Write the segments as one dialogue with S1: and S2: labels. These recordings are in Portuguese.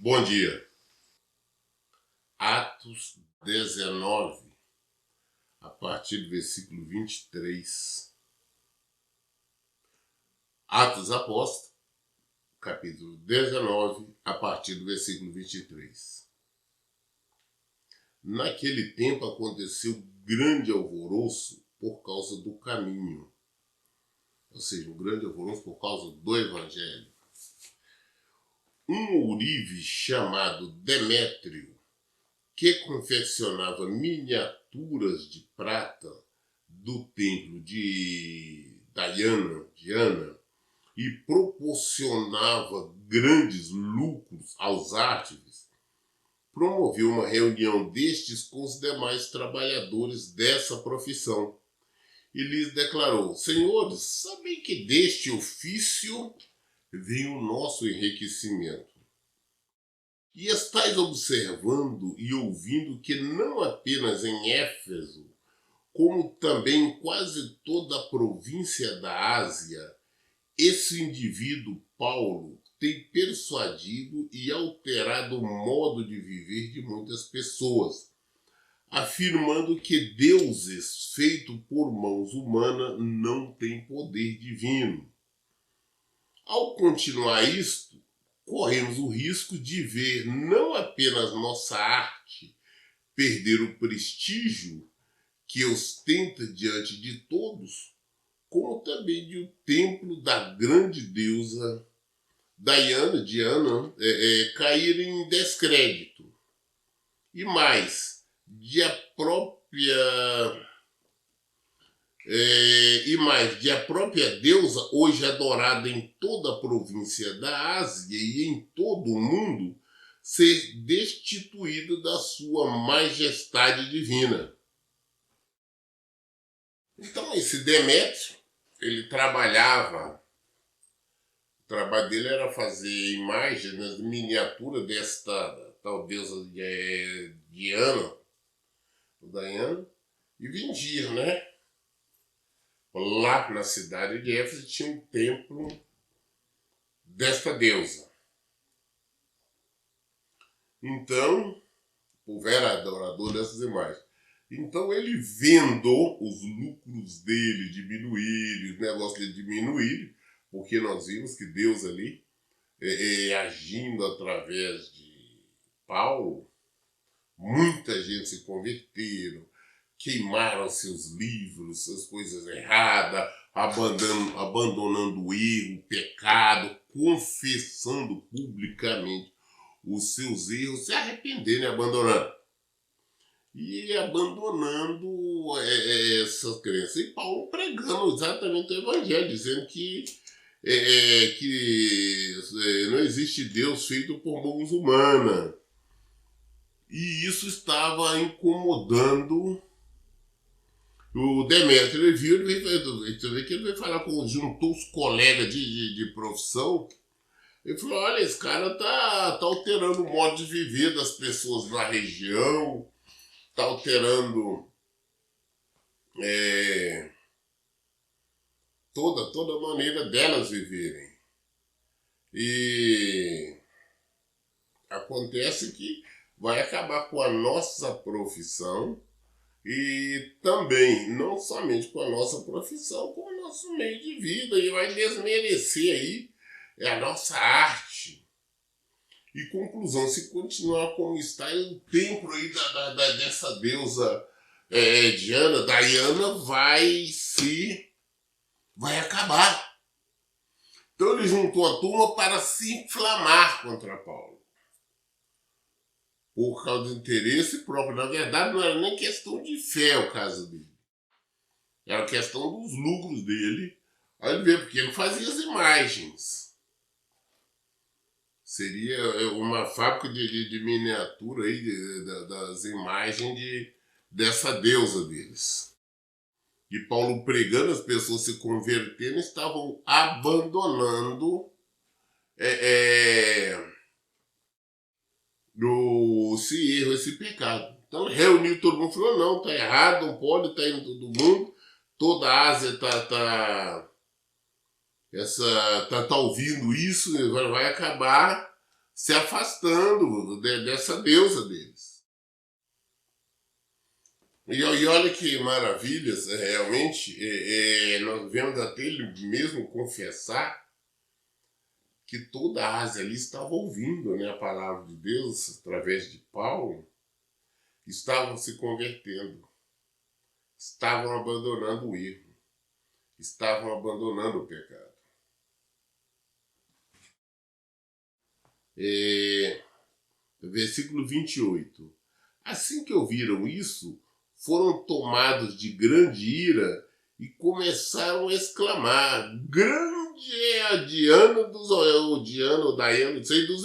S1: Bom dia. Atos 19, a partir do versículo 23. Atos Apóstolos, capítulo 19, a partir do versículo 23. Naquele tempo aconteceu grande alvoroço por causa do caminho. Ou seja, um grande alvoroço por causa do evangelho. Um ourive chamado Demétrio, que confeccionava miniaturas de prata do templo de Diana e proporcionava grandes lucros aos ártives, promoveu uma reunião destes com os demais trabalhadores dessa profissão e lhes declarou: Senhores, sabem que deste ofício vem o nosso enriquecimento. E estáis observando e ouvindo que não apenas em Éfeso, como também em quase toda a província da Ásia, esse indivíduo, Paulo, tem persuadido e alterado o modo de viver de muitas pessoas, afirmando que deuses feitos por mãos humanas não têm poder divino. Ao continuar isto, corremos o risco de ver não apenas nossa arte perder o prestígio que ostenta diante de todos, como também de o templo da grande deusa Diana, cair em descrédito. E mais, de a própria deusa, hoje adorada em toda a província da Ásia e em todo o mundo, ser destituída da sua majestade divina. Então, esse Demétrio, ele trabalhava, o trabalho dele era fazer imagens, miniaturas desta tal deusa Diana, e vendia, né? Lá na cidade de Éfeso tinha um templo desta deusa. Então, o povo era adorador dessas imagens. Então ele vendo os lucros dele diminuírem, os negócios dele diminuírem, porque nós vimos que Deus ali, agindo através de Paulo, muita gente se converteram, queimaram seus livros, as coisas erradas, abandonando o erro, o pecado, confessando publicamente os seus erros, se arrependendo e abandonando. E abandonando essa crença. E Paulo pregando exatamente o evangelho, dizendo que não existe Deus feito por mãos humanas. E isso estava incomodando o Demétrio. Ele viu, ele veio falar juntou os colegas de profissão. Ele falou: olha, esse cara tá alterando o modo de viver das pessoas na região, tá alterando toda a maneira delas viverem. E acontece que vai acabar com a nossa profissão e também, não somente com a nossa profissão, com o nosso meio de vida, e vai desmerecer aí a nossa arte. E conclusão, se continuar como está, o templo aí dessa deusa Diana vai acabar. Então ele juntou a turma para se inflamar contra Paulo. Por causa do interesse próprio. Na verdade, não era nem questão de fé o caso dele. Era questão dos lucros dele. Aí ele vê, porque ele fazia as imagens. Seria uma fábrica de miniatura aí, das imagens dessa deusa deles. E Paulo pregando, as pessoas se convertendo, estavam abandonando esse erro, esse pecado. Então reuniu todo mundo e falou: não, tá errado, não pode, tá indo todo mundo, toda a Ásia tá ouvindo isso, vai acabar se afastando dessa deusa deles. E olha que maravilhas, realmente, nós vemos até ele mesmo confessar que toda a Ásia ali estava ouvindo, né, a palavra de Deus através de Paulo, estavam se convertendo, estavam abandonando o erro, estavam abandonando o pecado. Versículo 28. Assim que ouviram isso, foram tomados de grande ira e começaram a exclamar: grande é a Diana dos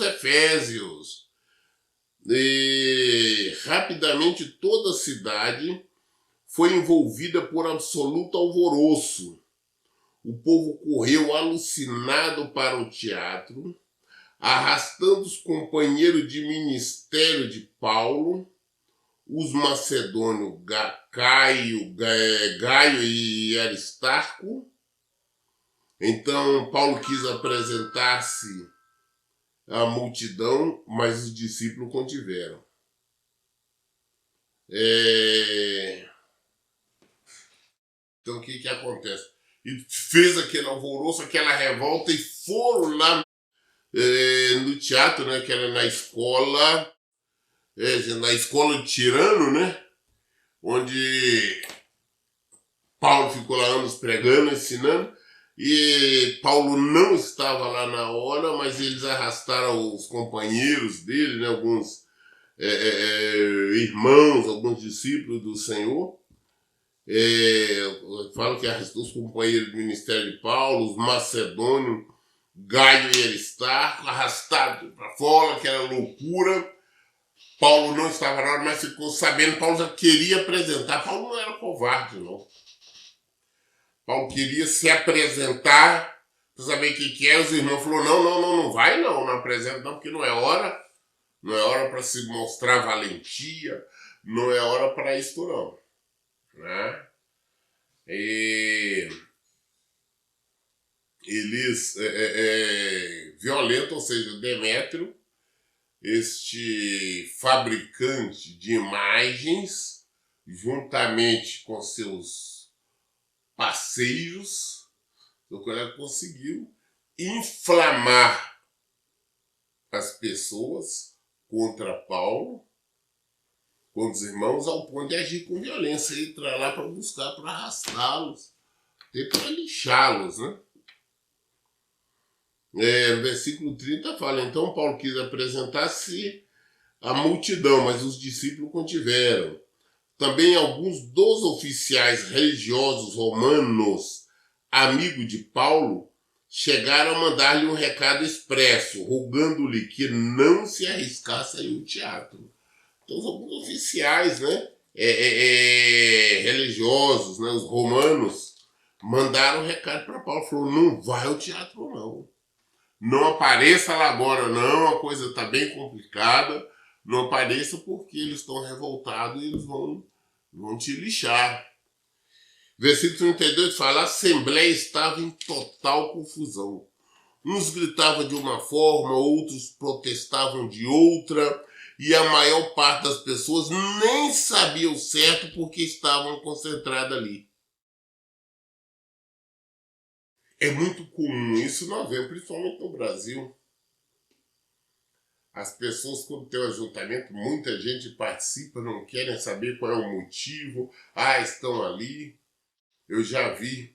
S1: Efésios. E rapidamente toda a cidade foi envolvida por absoluto alvoroço. O povo correu alucinado para o teatro, arrastando os companheiros de ministério de Paulo, os macedônios Gaio e Aristarco. Então Paulo quis apresentar-se à multidão, mas os discípulos contiveram. Então o que acontece? E fez aquele alvoroço, aquela revolta, e foram lá no teatro, né, que era na escola de Tirano, né, onde Paulo ficou lá anos pregando, ensinando, e Paulo não estava lá na hora, mas eles arrastaram os companheiros dele, né, alguns irmãos, alguns discípulos do Senhor. Falo que arrastou os companheiros do ministério de Paulo, os macedônios, Gaio e Aristarco, arrastado para fora, que era loucura. Paulo não estava na hora, mas ficou sabendo. Paulo já queria apresentar. Paulo não era covarde, não. Paulo queria se apresentar para saber o que era. Os irmãos falaram: não vai não apresenta não, porque não é hora. Não é hora para se mostrar valentia. Não é hora para isso não. Né? E eles violentam, ou seja, Demétrio, este fabricante de imagens, juntamente com seus parceiros, o colega conseguiu inflamar as pessoas contra Paulo, contra os irmãos, ao ponto de agir com violência, entrar lá para buscar, para arrastá-los, até para lixá-los, né? Versículo 30 fala: então Paulo quis apresentar-se à multidão, mas os discípulos contiveram. Também alguns dos oficiais religiosos romanos, amigos de Paulo, chegaram a mandar-lhe um recado expresso, rogando-lhe que não se arriscasse a ir ao teatro. Então, alguns oficiais, né, religiosos, né, os romanos, mandaram um recado para Paulo. Falou: não vai ao teatro, não. Não apareça lá agora, não. A coisa está bem complicada. Não apareça porque eles estão revoltados e eles vão te lixar. Versículo 32 fala: a assembleia estava em total confusão. Uns gritavam de uma forma, outros protestavam de outra, e a maior parte das pessoas nem sabia o certo porque estavam concentradas ali. É muito comum isso, nós vemos, principalmente no Brasil. As pessoas, quando tem um ajuntamento, muita gente participa, não querem saber qual é o motivo. Estão ali. Eu já vi,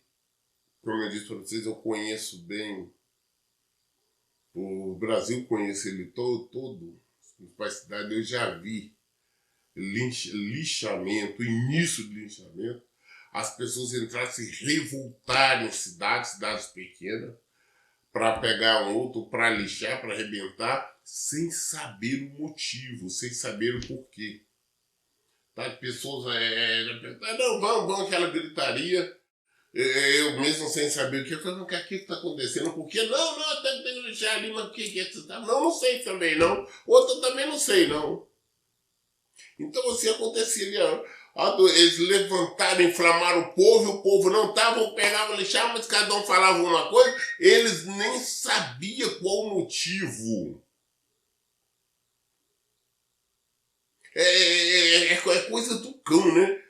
S1: como eu disse para vocês, eu conheço bem o Brasil, conheço ele todo, a cidade, eu já vi lixamento, início de lixamento, as pessoas entraram, se revoltarem em cidades pequenas, para pegar um outro, para lixar, para arrebentar, sem saber o motivo, sem saber o porquê. Tá? Pessoas, não, vamos, aquela gritaria, eu mesmo sem saber o que, eu falei: o que está acontecendo? Por quê? Não, tem que lixar ali, mas o que é que você tá? Não sei também, não. Outra também não sei, não. Então, assim, acontecia ali, eles levantaram, inflamaram o povo não estava, pegavam, lixavam, mas cada um falava uma coisa, eles nem sabiam qual o motivo. É coisa do cão, né?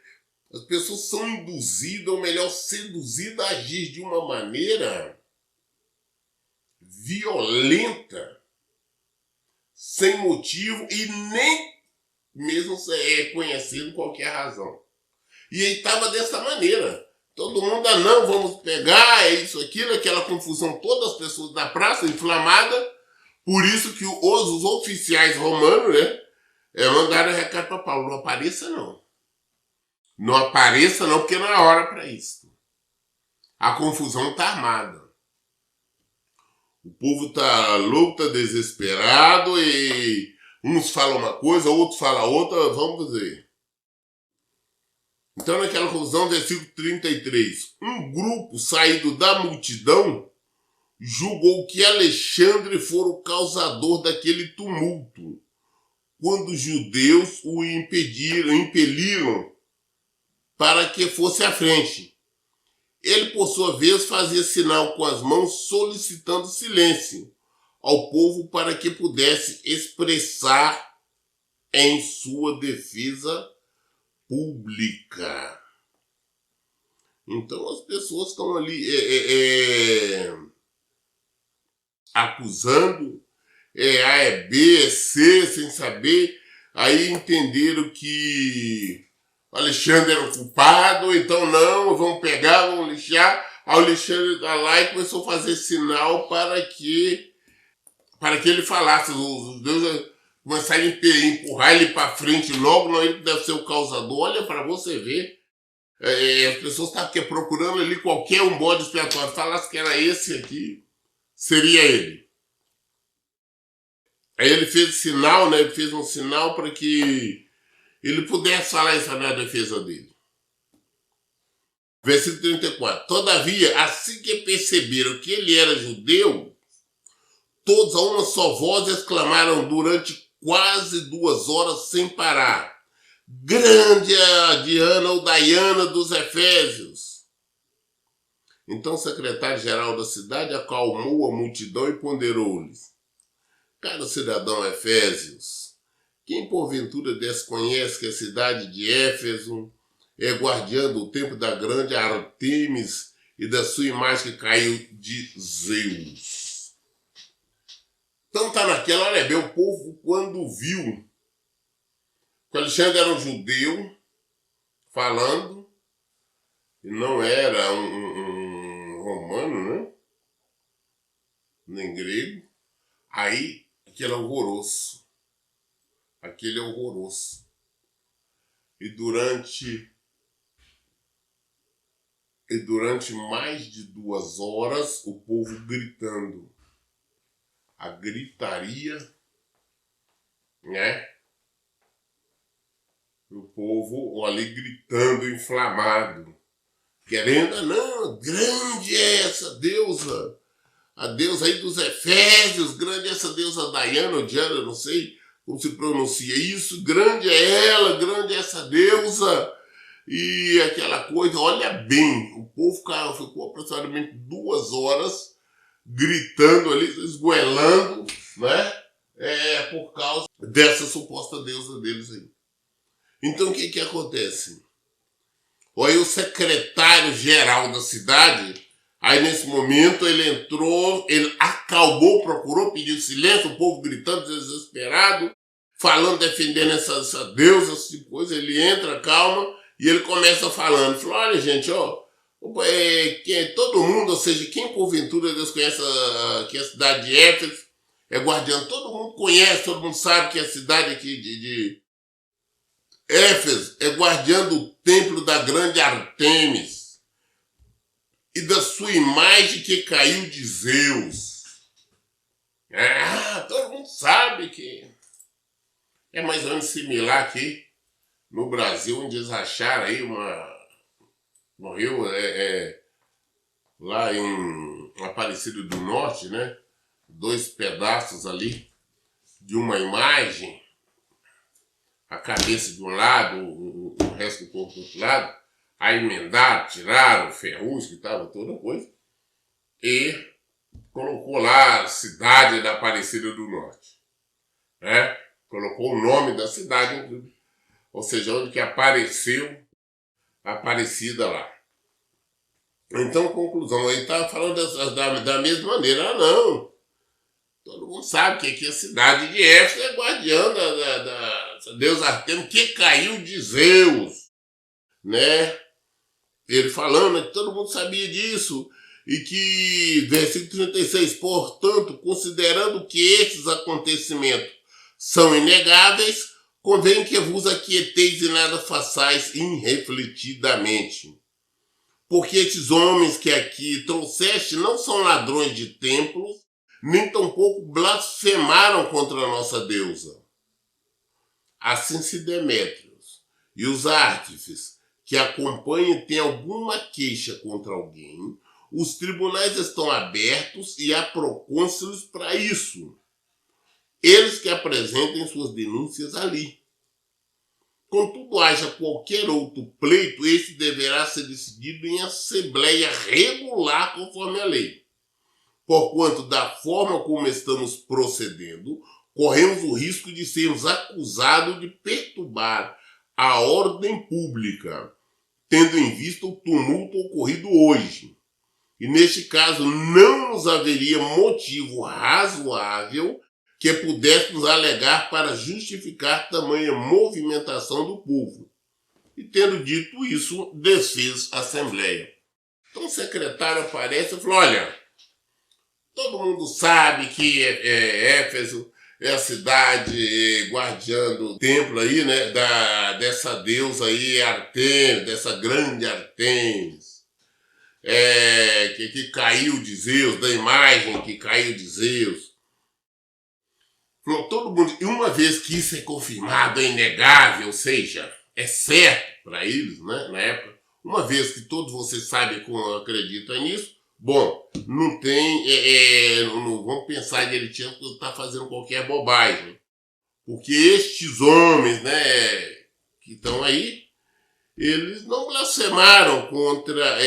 S1: As pessoas são induzidas, ou melhor, seduzidas a agir de uma maneira violenta, sem motivo e nem mesmo conhecendo qualquer razão. E aí estava dessa maneira. Todo mundo, não, vamos pegar, é isso, aquilo, aquela confusão, todas as pessoas da praça inflamada. Por isso que os oficiais romanos, né, mandaram recado para Paulo, não apareça não. Não apareça não, porque não é hora para isso. A confusão está armada. O povo está louco, está desesperado e uns falam uma coisa, outros falam outra, vamos ver. Então, naquela confusão, versículo 33, um grupo saído da multidão julgou que Alexandre fora o causador daquele tumulto, quando os judeus o impeliram para que fosse à frente. Ele, por sua vez, fazia sinal com as mãos solicitando silêncio ao povo para que pudesse expressar em sua defesa pública. Então as pessoas estão ali acusando, A é B, é C, sem saber. Aí entenderam que o Alexandre era o culpado, então não, vamos pegar, vamos lixar. Aí o Alexandre está lá e começou a fazer sinal para que ele falasse. Os deuses começaram a empurrar ele para frente logo, não, ele deve ser o causador. Olha para você ver. As pessoas estavam procurando ali qualquer um bode expiatório. Falasse que era esse aqui, seria ele. Aí ele fez sinal, né? Ele fez um sinal para que ele pudesse falar isso na defesa dele. Versículo 34. Todavia, assim que perceberam que ele era judeu, todos a uma só voz exclamaram durante quase 2 horas sem parar: grande a Diana ou Diana dos Efésios. Então o secretário-geral da cidade acalmou a multidão e ponderou-lhes: caro cidadão Efésios, quem porventura desconhece que a cidade de Éfeso é guardiã do templo da grande Artemis e da sua imagem que caiu de Zeus? Então tá naquela, olha bem, o povo quando viu que Alexandre era um judeu falando, e não era um romano, né? Nem grego, aí aquele alvoroço. Aquele alvoroço. E durante mais de 2 horas, o povo gritando. A gritaria, né? O povo ali gritando, inflamado. Querendo, não, grande é essa deusa. A deusa aí dos Efésios, grande é essa deusa Diana ou Diana, não sei como se pronuncia isso, grande é ela, grande é essa deusa, e aquela coisa, olha bem, o povo ficou aproximadamente 2 horas gritando ali, esgoelando, né, por causa dessa suposta deusa deles aí. Então o que acontece? Olha, o secretário-geral da cidade, aí nesse momento ele entrou, ele acalmou, procurou, pediu silêncio, o povo gritando, desesperado, falando, defendendo essa deusa, essa tipo de coisa. Ele entra, calma, e ele começa falando. Falou, olha gente, todo mundo, ou seja, quem porventura Deus conhece que a cidade de Éfeso é guardiã, todo mundo conhece, todo mundo sabe que a cidade aqui de Éfeso é guardiã do templo da grande Artemis e da sua imagem que caiu de Zeus. Todo mundo sabe que é mais ou menos similar aqui no Brasil, onde eles acharam aí morreu lá em Aparecida do Norte, né? 2 pedaços ali de uma imagem, a cabeça de um lado, o resto do corpo do outro lado, aí emendaram, tiraram o ferrugem que estava toda coisa, e colocou lá a cidade da Aparecida do Norte, né? Colocou o nome da cidade, ou seja, onde que apareceu a Aparecida lá. Então, conclusão, ele estava falando da mesma maneira. Ah, não, todo mundo sabe que aqui a cidade de Éfeso é guardiã da deusa Artemis, que caiu de Zeus, né? Ele falando que todo mundo sabia disso, e que, versículo 36, portanto, considerando que esses acontecimentos são inegáveis, convém que vos aquieteis e nada façais irrefletidamente. Porque esses homens que aqui trouxeste não são ladrões de templos, nem tampouco blasfemaram contra a nossa deusa. Assim se Demétrios e os artífices que acompanham têm alguma queixa contra alguém, os tribunais estão abertos e há procônsulos para isso. Eles que apresentem suas denúncias ali. Contudo, haja qualquer outro pleito, esse deverá ser decidido em assembleia regular conforme a lei. Porquanto, da forma como estamos procedendo, corremos o risco de sermos acusados de perturbar a ordem pública, tendo em vista o tumulto ocorrido hoje. E neste caso não nos haveria motivo razoável que pudéssemos alegar para justificar tamanha movimentação do povo. E tendo dito isso, desfez a assembleia. Então o secretário aparece e falou, olha, todo mundo sabe que Éfeso é a cidade guardiã do templo aí, né, dessa deusa aí, Artemis, dessa grande Artemis. Que caiu de Zeus, da imagem que caiu de Zeus. Todo mundo, e uma vez que isso é confirmado, é inegável, ou seja, é certo para eles, né, na época, uma vez que todos vocês sabem como acreditam nisso, bom, não tem, não vão pensar de ele tinha que estar fazendo qualquer bobagem. Porque estes homens, né, que estão aí, eles não blasfemaram contra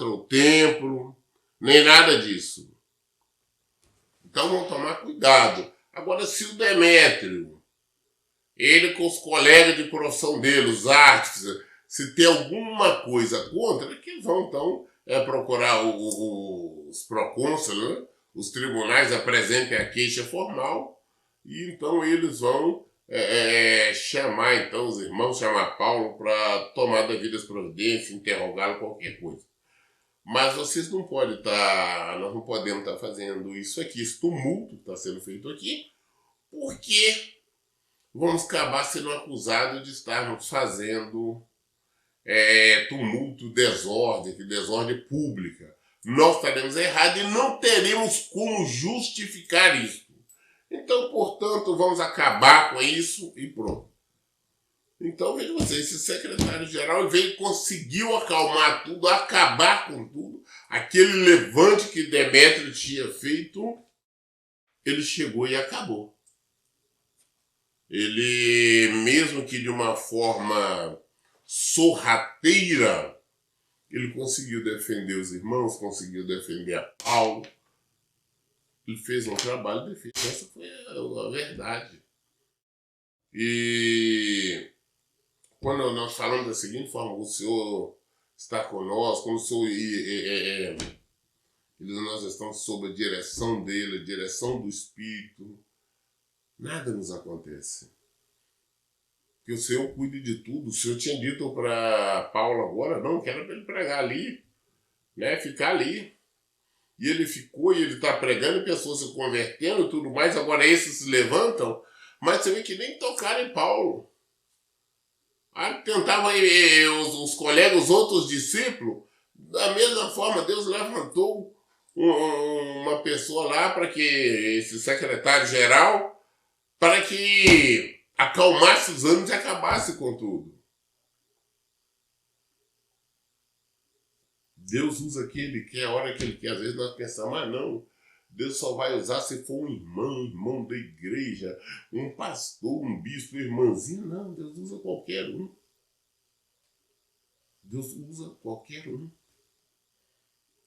S1: o templo, nem nada disso. Então vamos tomar cuidado. Agora, se o Demétrio, ele com os colegas de profissão dele, os artistas, se tem alguma coisa contra, que vão então procurar os procônsulos, né? Os tribunais apresentem a queixa formal e então eles vão chamar então os irmãos, chamar Paulo para tomar devidas providências, interrogá-lo, qualquer coisa. Mas vocês não podem nós não podemos estar fazendo isso aqui, esse tumulto está sendo feito aqui, porque vamos acabar sendo acusados de estarmos fazendo tumulto, desordem pública. Nós estaremos errados e não teremos como justificar isso. Então, portanto, vamos acabar com isso e pronto. Então, veja você, esse secretário-geral veio e conseguiu acalmar tudo, acabar com tudo. Aquele levante que Demétrio tinha feito, ele chegou e acabou. Ele, mesmo que de uma forma sorrateira, ele conseguiu defender os irmãos, conseguiu defender a Paulo. Ele fez um trabalho de defesa. Essa foi a verdade. E quando nós falamos da seguinte forma, o Senhor está conosco, como o Senhor nós estamos sob a direção dele, a direção do Espírito, nada nos acontece. Porque o Senhor cuida de tudo. O Senhor tinha dito para Paulo agora, não, que era para ele pregar ali, né, ficar ali. E ele ficou, e ele está pregando, pessoas se convertendo e tudo mais. Agora esses se levantam, mas você vê que nem tocaram em Paulo. Aí tentavam os colegas, os outros discípulos, da mesma forma, Deus levantou uma pessoa lá para que, esse secretário-geral, para que acalmasse os ânimos e acabasse com tudo. Deus usa quem Ele quer, a hora que Ele quer. Às vezes nós pensamos, não, Deus só vai usar se for um irmão da igreja, um pastor, um bispo, um irmãzinho. Não, Deus usa qualquer um. Deus usa qualquer um.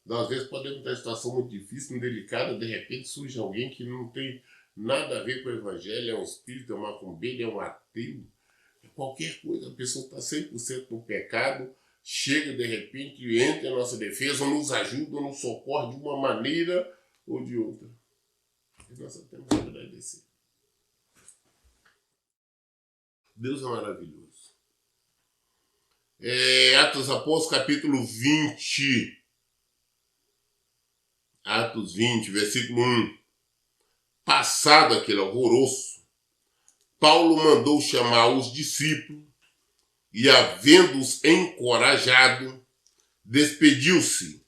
S1: Às vezes podemos estar em situação muito difícil, muito delicada, de repente surge alguém que não tem nada a ver com o evangelho, é um espírito, é um macumbeiro, é um ateu. Qualquer coisa, a pessoa está 100% no pecado, chega de repente e entra em nossa defesa, ou nos ajuda, ou nos socorre de uma maneira ou de outra. E nós só temos que agradecer. Deus é maravilhoso. Atos Apóstolos, capítulo 20. Atos 20, versículo 1. Passado aquele alvoroço, Paulo mandou chamar os discípulos e, havendo-os encorajado, despediu-se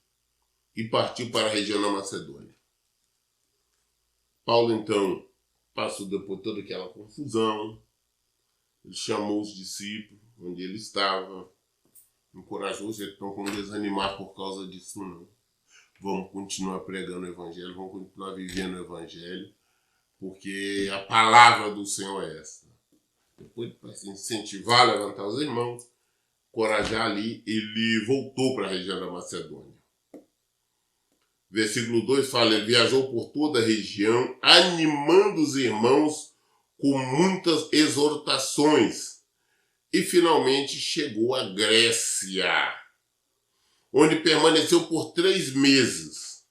S1: e partiu para a região da Macedônia. Paulo, então, passou depois toda aquela confusão, ele chamou os discípulos onde ele estava, encorajou os que estão com desanimar por causa disso, não. Vamos continuar pregando o evangelho, vamos continuar vivendo o evangelho, porque a palavra do Senhor é essa. Depois, para incentivar, levantar os irmãos, encorajar ali, ele voltou para a região da Macedônia. Versículo 2 fala, ele viajou por toda a região, animando os irmãos com muitas exortações, e finalmente chegou à Grécia, onde permaneceu por 3 meses.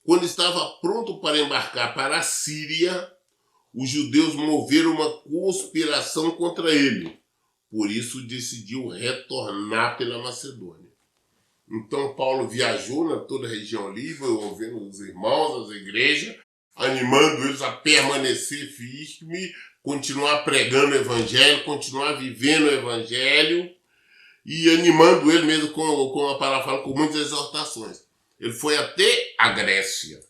S1: Quando estava pronto para embarcar para a Síria, os judeus moveram uma conspiração contra ele. Por isso decidiu retornar pela Macedônia. Então Paulo viajou na toda a região ali, foi ouvindo os irmãos, as igrejas, animando eles a permanecer firme, continuar pregando o evangelho, continuar vivendo o evangelho e animando ele mesmo, com a palavra fala, com muitas exortações. Ele foi até a Grécia.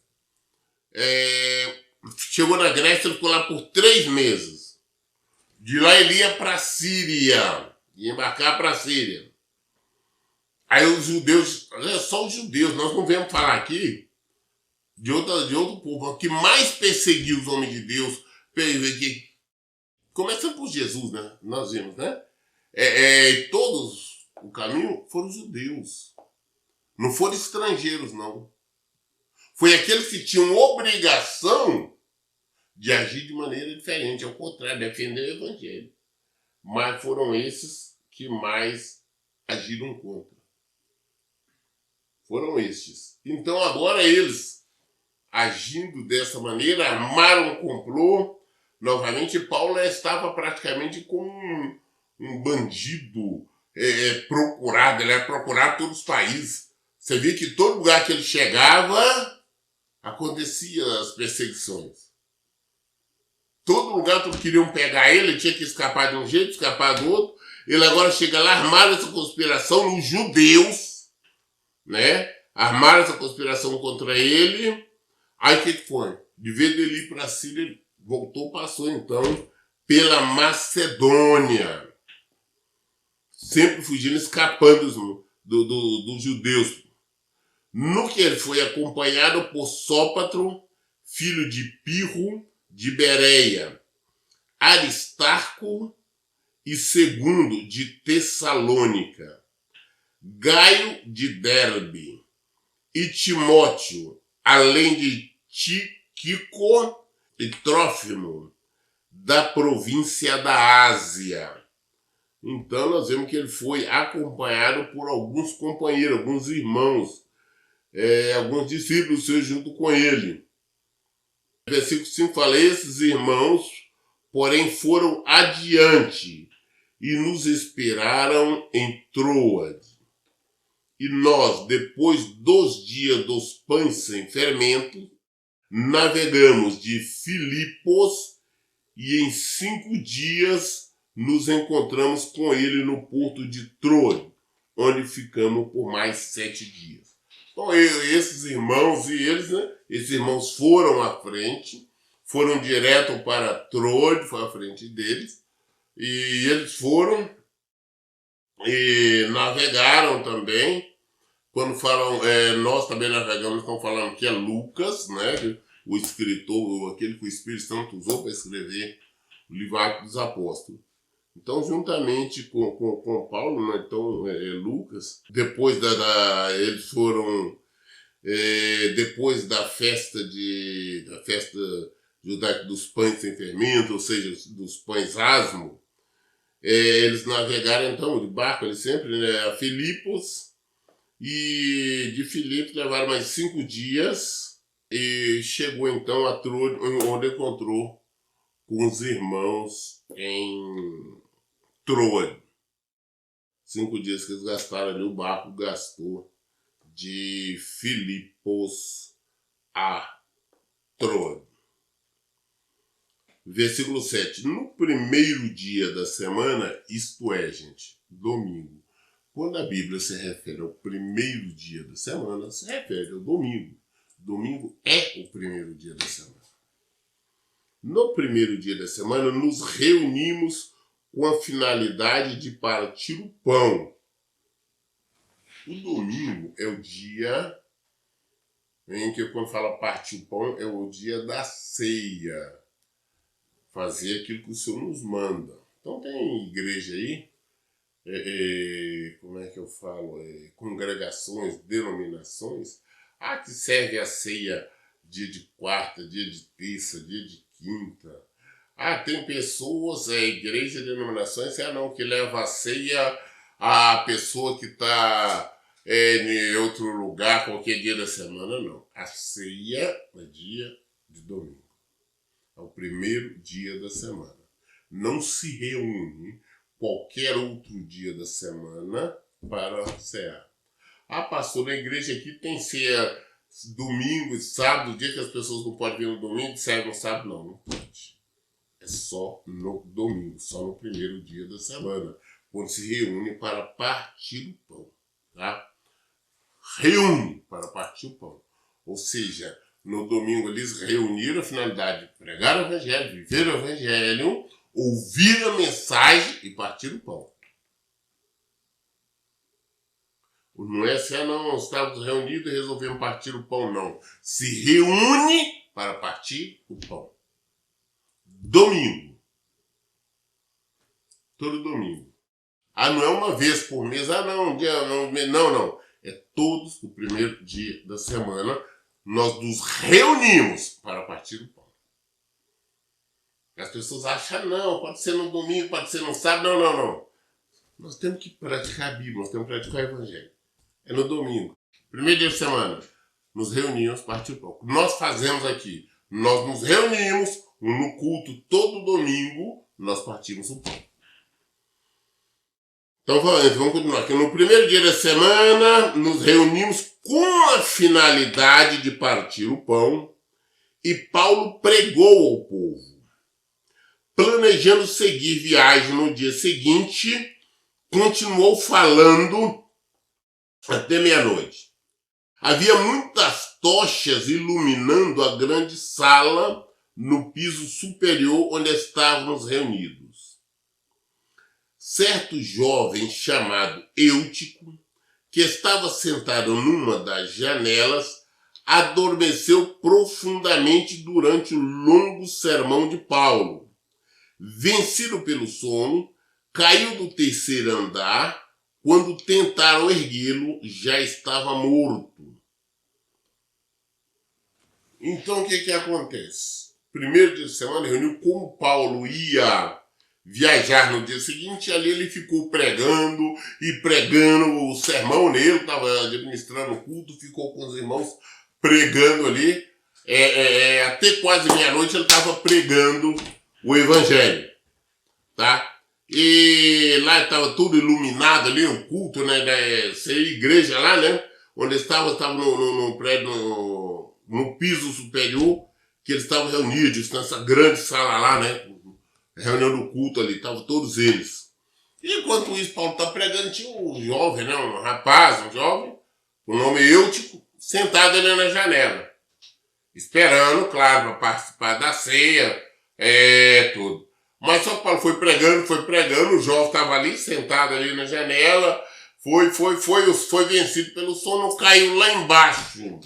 S1: Chegou na Grécia, ele ficou lá por 3 meses. De lá ele ia para a Síria, ia embarcar para a Síria. Aí os judeus, só os judeus, nós não vamos falar aqui de outro povo, que mais perseguiu os homens de Deus, começando por Jesus, né? Nós vimos, né? Todos o caminho foram judeus. Não foram estrangeiros, não. Foi aqueles que tinham obrigação de agir de maneira diferente, ao contrário, defender o evangelho. Mas foram esses que mais agiram contra. Foram estes. Então agora eles, agindo dessa maneira, armaram um complô. Novamente, Paulo estava praticamente como um bandido procurado. Ele era procurado por todos os países. Você via que todo lugar que ele chegava, acontecia as perseguições. Todo lugar que queriam pegar ele tinha que escapar de um jeito, escapar do outro. Ele agora chega lá, armaram essa conspiração, os judeus, né? Armaram essa conspiração contra ele. Aí o que foi? De vez dele ir para a Síria, ele voltou, passou então pela Macedônia. Sempre fugindo, escapando dos judeus. No que ele foi acompanhado por Sópatro, filho de Pirro, de Bereia, Aristarco e Segundo de Tessalônica, Gaio de Derbe e Timóteo, além de Tíquico e Trófimo, da província da Ásia. Então nós vemos que ele foi acompanhado por alguns companheiros, alguns irmãos, alguns discípulos seus junto com ele. Versículo 5 fala, esses irmãos, porém, foram adiante e nos esperaram em Troade. E nós, depois dos dias dos pães sem fermento, navegamos de Filipos e em 5 dias nos encontramos com ele no porto de Troade, onde ficamos por mais 7 dias. Então, esses irmãos e eles, né? Esses irmãos foram à frente, foram direto para Troade, foi à frente deles, e eles foram e navegaram também. Quando falam, nós também navegamos, estão falando que é Lucas, né? O escritor, aquele que o Espírito Santo usou para escrever o livro Atos dos Apóstolos. Então, juntamente com Paulo, né? Então, Lucas, depois eles foram, depois da festa judaica dos pães sem fermento, ou seja, dos pães asmo, Eles navegaram então de barco, ali sempre, né, a Filipos, e de Filipos levaram mais 5 dias e chegou então a Troade, onde encontrou com os irmãos em Troade. 5 dias que eles gastaram ali, o barco gastou de Filipos a Troade. Versículo 7. No primeiro dia da semana, isto é, gente, domingo. Quando a Bíblia se refere ao primeiro dia da semana, se refere ao domingo. Domingo é o primeiro dia da semana. No primeiro dia da semana, nos reunimos com a finalidade de partir o pão. O domingo é o dia em que, quando fala partir o pão, é o dia da ceia. Fazer aquilo que o Senhor nos manda. Então tem igreja aí, como é que eu falo, congregações, denominações, que serve a ceia dia de quarta, dia de terça, dia de quinta. Tem pessoas, igreja, denominações, que leva a ceia a pessoa que está em outro lugar, qualquer dia da semana, não. A ceia é dia de domingo. É o primeiro dia da semana. Não se reúne qualquer outro dia da semana para cear. Pastor, na igreja aqui tem ceia domingo e sábado, o dia que as pessoas não podem vir no domingo, serve no sábado. Não pode. É só no domingo, só no primeiro dia da semana, quando se reúne para partir o pão. Tá? Reúne para partir o pão. Ou seja, no domingo eles reuniram a finalidade de pregar o evangelho, viver o evangelho, ouvir a mensagem e partir o pão. Não é assim, não, estávamos reunidos e resolvemos partir o pão, não. Se reúne para partir o pão. Domingo. Todo domingo. Não é uma vez por mês, não, um dia, não. É todos o primeiro dia da semana. Nós nos reunimos para partir o pão. As pessoas acham, não, pode ser no domingo, pode ser no sábado, não. Nós temos que praticar a Bíblia, nós temos que praticar o Evangelho. É no domingo, primeiro dia de semana, nos reunimos para partir o pão. O que nós fazemos aqui? Nós nos reunimos no culto todo domingo, nós partimos o pão. Então vamos continuar aqui. No primeiro dia da semana, nos reunimos com a finalidade de partir o pão e Paulo pregou ao povo. Planejando seguir viagem no dia seguinte, continuou falando até meia-noite. Havia muitas tochas iluminando a grande sala no piso superior onde estávamos reunidos. Certo jovem chamado Eutico, que estava sentado numa das janelas, adormeceu profundamente durante o longo sermão de Paulo. Vencido pelo sono, caiu do terceiro andar. Quando tentaram erguê-lo, já estava morto. Então, o que acontece? Primeiro dia de semana, reuniu, como Paulo ia viajar no dia seguinte, ali ele ficou pregando o sermão nele, estava administrando o culto, ficou com os irmãos pregando ali. Até quase meia-noite ele estava pregando o evangelho, tá? E lá estava tudo iluminado ali, o culto, né, da igreja lá, né, onde estava no prédio, no piso superior, que eles estavam reunidos nessa grande sala lá, né, reunião do culto ali, estavam todos eles. E enquanto isso, Paulo está pregando, tinha um jovem, né, um rapaz, um jovem, o nome Eutico, sentado ali na janela, esperando, claro, para participar da ceia, tudo. Mas só que Paulo foi pregando, o jovem estava ali, sentado ali na janela, foi vencido pelo sono, caiu lá embaixo,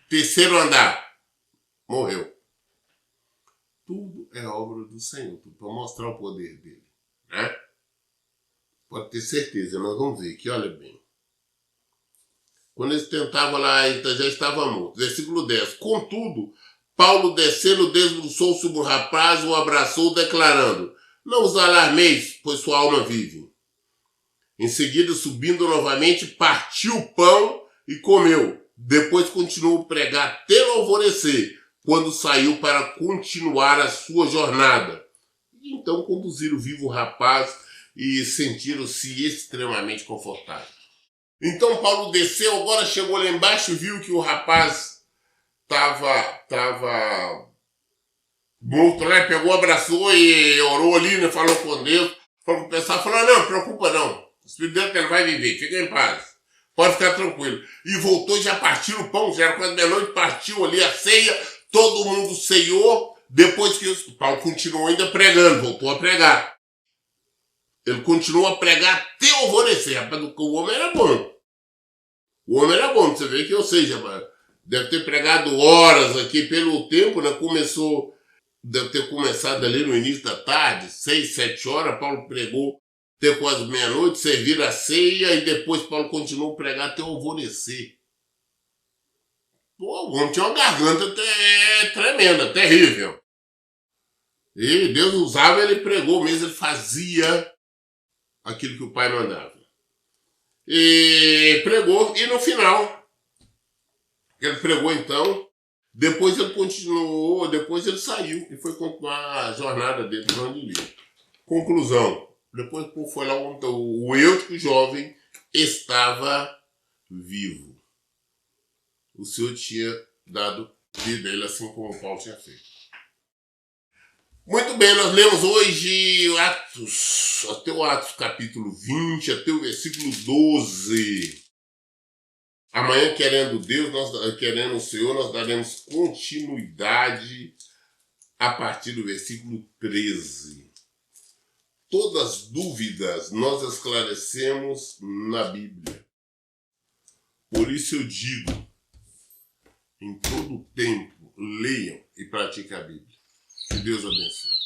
S1: terceiro andar, morreu. Tudo é obra do Senhor, para mostrar o poder dele, né? Pode ter certeza, nós vamos ver aqui, olha bem. Quando eles tentavam lá, ele já estava morto. Versículo 10. Contudo, Paulo, descendo, desbruçou sobre o rapaz, o abraçou, declarando: Não os alarmeis, pois sua alma vive. Em seguida, subindo novamente, partiu o pão e comeu. Depois continuou a pregar até o alvorecer, quando saiu para continuar a sua jornada. E então conduziram vivo o rapaz e sentiram-se extremamente confortáveis. Então Paulo desceu, agora chegou lá embaixo e viu que o rapaz estava morto lá, pegou, abraçou e orou ali, né, falou com Deus. Falou com o pessoal, falou, não preocupa não, o Espírito Santo ele vai viver, fica em paz, pode ficar tranquilo. E voltou e já partiram o pão, já era quase meia-noite, partiu ali a ceia, todo mundo ceiou, depois que Paulo continuou ainda pregando, voltou a pregar. Ele continuou a pregar até o alvorecer, rapaz, o homem era bom. O homem era bom, você vê que, ou seja, deve ter pregado horas aqui pelo tempo, né? Deve ter começado ali no início da tarde, 6, 7 horas, Paulo pregou até quase meia-noite, serviram a ceia e depois Paulo continuou a pregar até o alvorecer. Pô, o homem tinha uma garganta tremenda, terrível. E Deus usava, ele pregou mesmo, ele fazia aquilo que o Pai mandava. E pregou, e no final, ele pregou então, depois ele continuou, depois ele saiu e foi continuar a jornada dele para onde ele ia. Conclusão, depois foi lá o eutico jovem estava vivo. O Senhor tinha dado vida a ele, assim como Paulo tinha feito. Muito bem, nós lemos hoje Atos, até o Atos capítulo 20, até o versículo 12. Amanhã, querendo Deus, querendo o Senhor, nós daremos continuidade a partir do versículo 13. Todas as dúvidas nós esclarecemos na Bíblia. Por isso eu digo, em todo tempo, leiam e pratiquem a Bíblia. Que Deus abençoe.